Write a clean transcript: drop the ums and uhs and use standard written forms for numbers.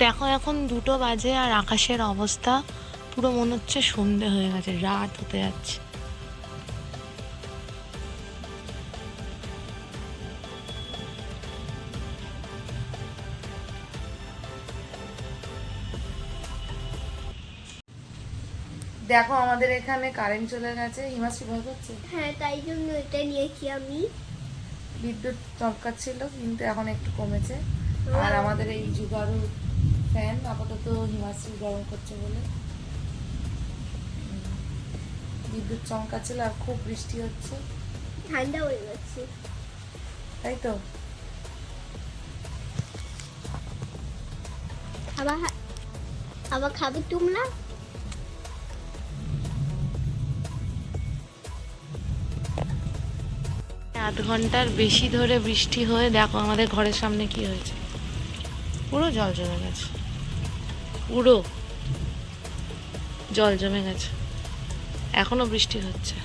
দেখো এখন 2টো বাজে আর আকাশের অবস্থা পুরো মনে হচ্ছে সন্ধে হয়ে গেছে, রাত হতে যাচ্ছে। দেখো আমাদের এখানে কারেন্ট চলে গেছে। হিমাশ্রী ভয় করছে? হ্যাঁ, তাই জন্য এটা নিয়েছি আমি। বিদ্যুৎ চমকাচ্ছিল কিন্তু এখন একটু কমেছে। আর আমাদের এই জুগারু ফ্যান আপাতত হিমাশ্রী গরম করছে বলে। বিদ্যুৎ চমকাচ্ছিল আর খুব বৃষ্টি হচ্ছে, ঠান্ডা হয়ে যাচ্ছে। তাই তো। আবার আবার খাবে তোমরা? আধ ঘন্টার বেশি ধরে বৃষ্টি হয়ে দেখো আমাদের ঘরের সামনে কি হয়েছে, পুরো জল জমে গেছে, পুরো জল জমে গেছে, এখনো বৃষ্টি হচ্ছে।